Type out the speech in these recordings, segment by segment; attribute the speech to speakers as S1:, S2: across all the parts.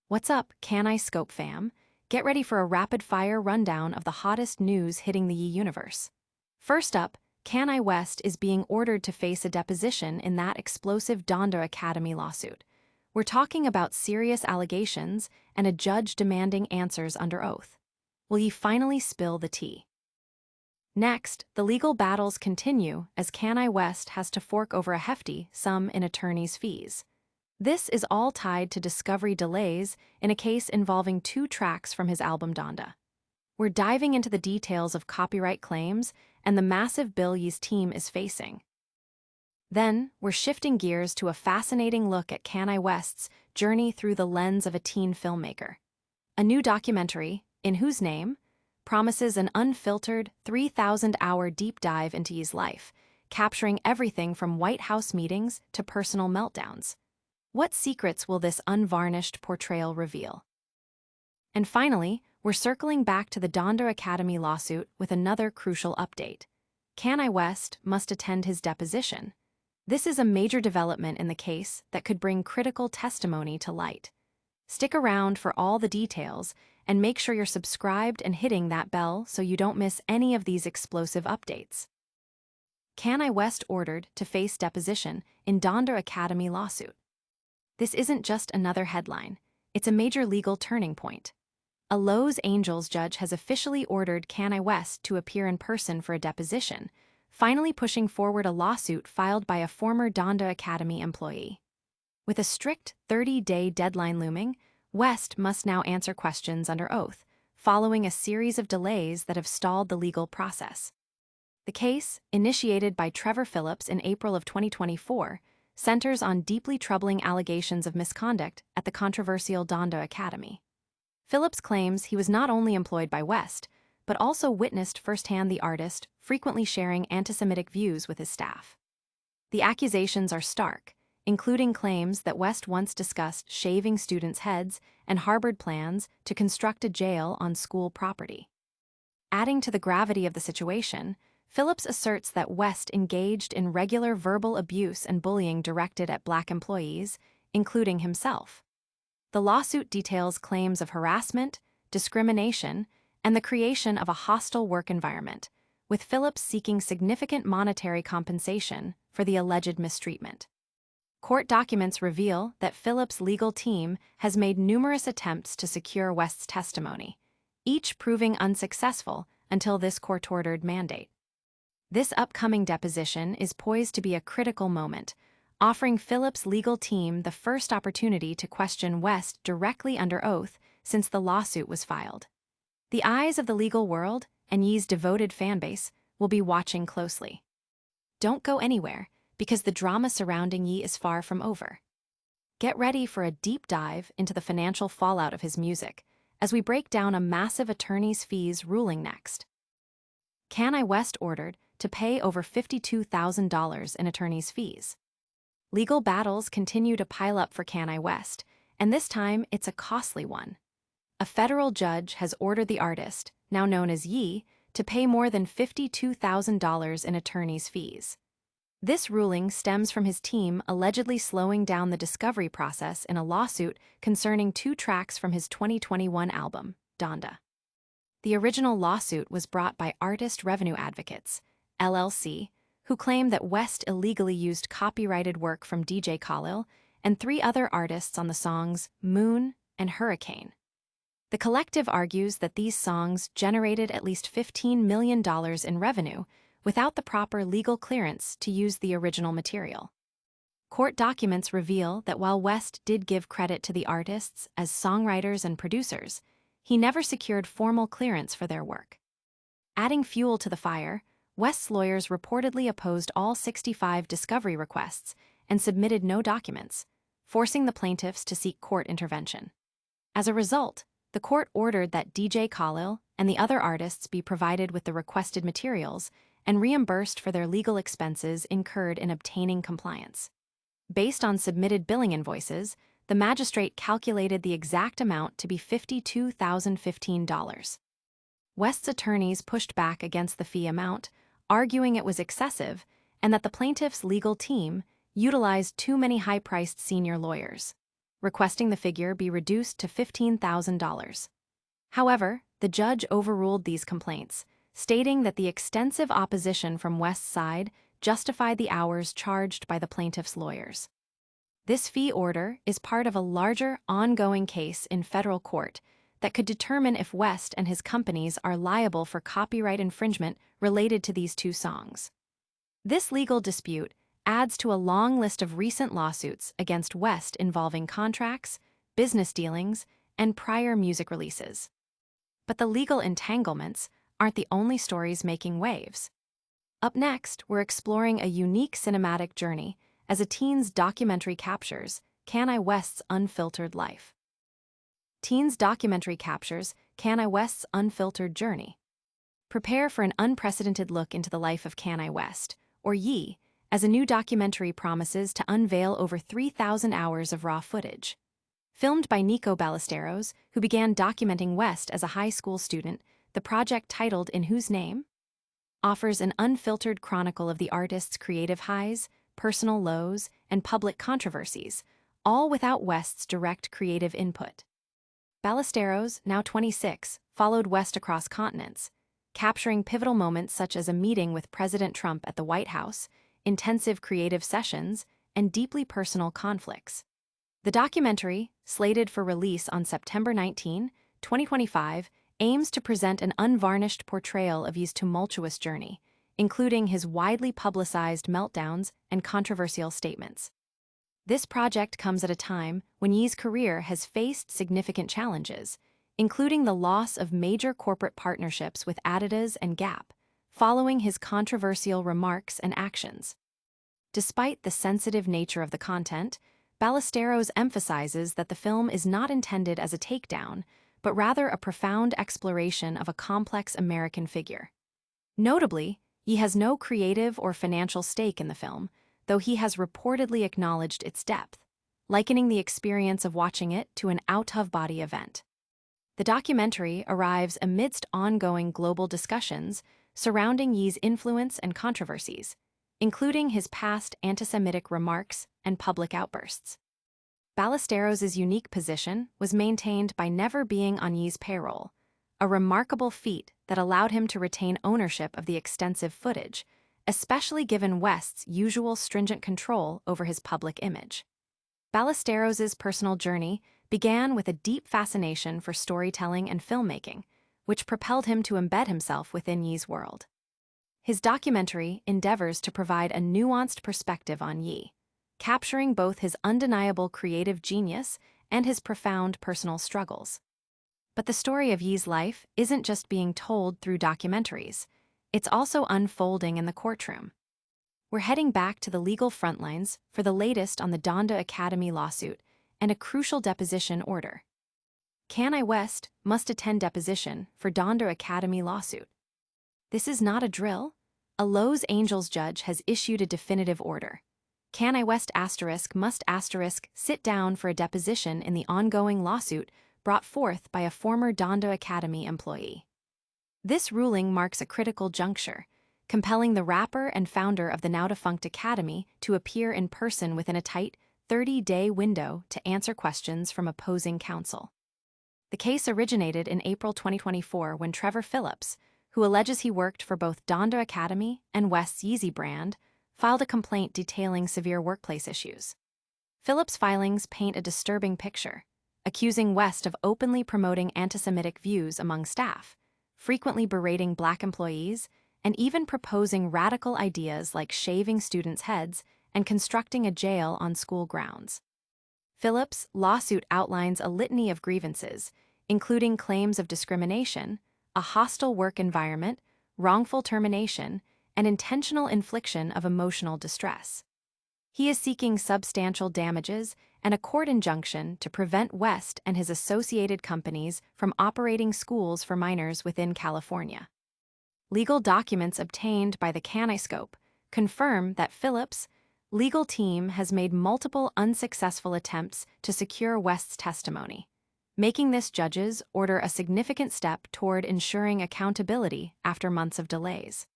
S1: What's up, Kanye Scope fam? Get ready for a rapid-fire rundown of the hottest news hitting the universe. First up, Kanye West is being ordered to face a deposition in that explosive Donda Academy lawsuit. We're talking about serious allegations and a judge demanding answers under oath. Will he finally spill the tea? Next, the legal battles continue as Kanye West has to fork over a hefty sum in attorney's fees. This is all tied to discovery delays in a case involving 2 tracks from his album Donda. We're diving into the details of copyright claims and the massive bill Ye's team is facing. Then, we're shifting gears to a fascinating look at Kanye West's journey through the lens of a teen filmmaker. A new documentary, In Whose Name, promises an unfiltered 3,000-hour deep dive into Ye's life, capturing everything from White House meetings to personal meltdowns. What secrets will this unvarnished portrayal reveal? And finally, we're circling back to the Donda Academy lawsuit with another crucial update. Kanye West must attend his deposition. This is a major development in the case that could bring critical testimony to light. Stick around for all the details and make sure you're subscribed and hitting that bell so you don't miss any of these explosive updates. Kanye West ordered to face deposition in Donda Academy lawsuit. This isn't just another headline, it's a major legal turning point. A Los Angeles judge has officially ordered Kanye West to appear in person for a deposition, finally pushing forward a lawsuit filed by a former Donda Academy employee. With a strict 30-day deadline looming, West must now answer questions under oath, following a series of delays that have stalled the legal process. The case, initiated by Trevor Phillips in April of 2024, centers on deeply troubling allegations of misconduct at the controversial Donda Academy. Phillips claims he was not only employed by West, but also witnessed firsthand the artist frequently sharing anti-Semitic views with his staff. The accusations are stark, including claims that West once discussed shaving students' heads and harbored plans to construct a jail on school property. Adding to the gravity of the situation, Phillips asserts that West engaged in regular verbal abuse and bullying directed at Black employees, including himself. The lawsuit details claims of harassment, discrimination, and the creation of a hostile work environment, with Phillips seeking significant monetary compensation for the alleged mistreatment. Court documents reveal that Phillips' legal team has made numerous attempts to secure West's testimony, each proving unsuccessful until this court-ordered mandate. This upcoming deposition is poised to be a critical moment, offering Phillips' legal team the first opportunity to question West directly under oath since the lawsuit was filed. The eyes of the legal world and Ye's devoted fanbase will be watching closely. Don't go anywhere, because the drama surrounding Ye is far from over. Get ready for a deep dive into the financial fallout of his music, as we break down a massive attorney's fees ruling next. Kanye West ordered to pay over $52,000 in attorney's fees. Legal battles continue to pile up for Kanye West, and this time it's a costly one. A federal judge has ordered the artist, now known as Ye, to pay more than $52,000 in attorney's fees. This ruling stems from his team allegedly slowing down the discovery process in a lawsuit concerning 2 tracks from his 2021 album, Donda. The original lawsuit was brought by Artist Revenue Advocates, LLC, who claim that West illegally used copyrighted work from DJ Khalil and 3 other artists on the songs Moon and Hurricane. The collective argues that these songs generated at least $15 million in revenue without the proper legal clearance to use the original material. Court documents reveal that while West did give credit to the artists as songwriters and producers, he never secured formal clearance for their work. Adding fuel to the fire, West's lawyers reportedly opposed all 65 discovery requests and submitted no documents, forcing the plaintiffs to seek court intervention. As a result, the court ordered that DJ Khalil and the other artists be provided with the requested materials and reimbursed for their legal expenses incurred in obtaining compliance. Based on submitted billing invoices, the magistrate calculated the exact amount to be $52,015. West's attorneys pushed back against the fee amount, arguing it was excessive and that the plaintiff's legal team utilized too many high-priced senior lawyers. requesting the figure be reduced to $15,000. However, the judge overruled these complaints, stating that the extensive opposition from West's side justified the hours charged by the plaintiff's lawyers. This fee order is part of a larger, ongoing case in federal court that could determine if West and his companies are liable for copyright infringement related to these two songs. This legal dispute adds to a long list of recent lawsuits against West involving contracts, business dealings, and prior music releases. But the legal entanglements aren't the only stories making waves. Up next, we're exploring a unique cinematic journey as a teen's documentary captures Kanye West's unfiltered life. Teen's documentary captures Kanye West's unfiltered journey. Prepare for an unprecedented look into the life of Kanye West, or Ye, as a new documentary promises to unveil over 3,000 hours of raw footage. Filmed by Nico Ballesteros, who began documenting West as a high school student, the project, titled In Whose Name?, offers an unfiltered chronicle of the artist's creative highs, personal lows, and public controversies, all without West's direct creative input. Ballesteros, now 26, followed West across continents, capturing pivotal moments such as a meeting with President Trump at the White House, intensive creative sessions, and deeply personal conflicts. The documentary, slated for release on September 19, 2025, aims to present an unvarnished portrayal of Ye's tumultuous journey, including his widely publicized meltdowns and controversial statements. This project comes at a time when Ye's career has faced significant challenges, including the loss of major corporate partnerships with Adidas and Gap, following his controversial remarks and actions. Despite the sensitive nature of the content, Ballesteros emphasizes that the film is not intended as a takedown, but rather a profound exploration of a complex American figure. Notably, Ye has no creative or financial stake in the film, though he has reportedly acknowledged its depth, likening the experience of watching it to an out-of-body event. The documentary arrives amidst ongoing global discussions surrounding Ye's influence and controversies, including his past anti-Semitic remarks and public outbursts. Ballesteros' unique position was maintained by never being on Ye's payroll, a remarkable feat that allowed him to retain ownership of the extensive footage, especially given West's usual stringent control over his public image. Ballesteros' personal journey began with a deep fascination for storytelling and filmmaking, which propelled him to embed himself within Ye's world. His documentary endeavors to provide a nuanced perspective on Ye, capturing both his undeniable creative genius and his profound personal struggles. But the story of Ye's life isn't just being told through documentaries, it's also unfolding in the courtroom. We're heading back to the legal frontlines for the latest on the Donda Academy Lawsuit and a crucial deposition order. Kanye West must attend deposition for Donda Academy Lawsuit. This is not a drill. A Los Angeles judge has issued a definitive order. Kanye West must sit down for a deposition in the ongoing lawsuit brought forth by a former Donda Academy employee. This ruling marks a critical juncture, compelling the rapper and founder of the now-defunct Academy to appear in person within a tight 30-day window to answer questions from opposing counsel. The case originated in April 2024 when Trevor Phillips, who alleges he worked for both Donda Academy and West's Yeezy brand, filed a complaint detailing severe workplace issues. Phillips' filings paint a disturbing picture, accusing West of openly promoting anti-Semitic views among staff, frequently berating Black employees, and even proposing radical ideas like shaving students' heads and constructing a jail on school grounds. Phillips' lawsuit outlines a litany of grievances, including claims of discrimination, a hostile work environment, wrongful termination, and intentional infliction of emotional distress. He is seeking substantial damages and a court injunction to prevent West and his associated companies from operating schools for minors within California. Legal documents obtained by the Kanye Scope confirm that Phillips' legal team has made multiple unsuccessful attempts to secure West's testimony, making this judge's order a significant step toward ensuring accountability after months of delays.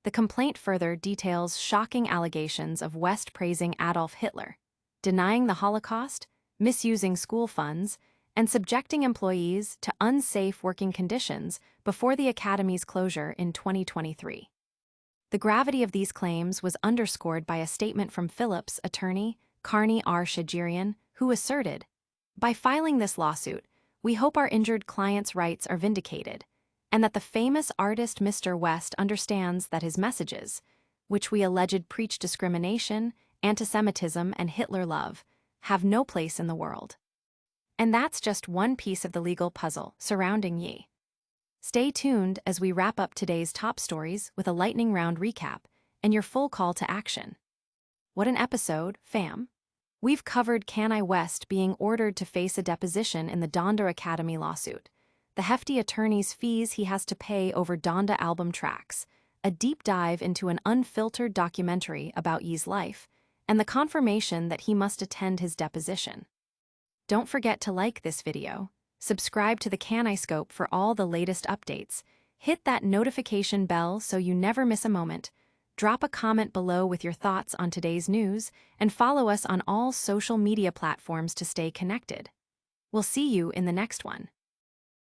S1: The complaint further details shocking allegations of West praising Adolf Hitler, denying the Holocaust, misusing school funds, and subjecting employees to unsafe working conditions before the academy's closure in 2023. The gravity of these claims was underscored by a statement from Phillips' attorney, Kanye Shajirian, who asserted, "By filing this lawsuit, we hope our injured client's rights are vindicated, and that the famous artist Mr. West understands that his messages, which we alleged preach discrimination, antisemitism, and Hitler love, have no place in the world." And that's just one piece of the legal puzzle surrounding Ye. Stay tuned as we wrap up today's top stories with a lightning round recap and your full call to action. What an episode, fam! We've covered Kanye West being ordered to face a deposition in the Donda Academy lawsuit, the hefty attorney's fees he has to pay over Donda album tracks, a deep dive into an unfiltered documentary about Ye's life, and the confirmation that he must attend his deposition. Don't forget to like this video, subscribe to the Kanye Scope for all the latest updates, hit that notification bell so you never miss a moment, drop a comment below with your thoughts on today's news, and follow us on all social media platforms to stay connected. We'll see you in the next one.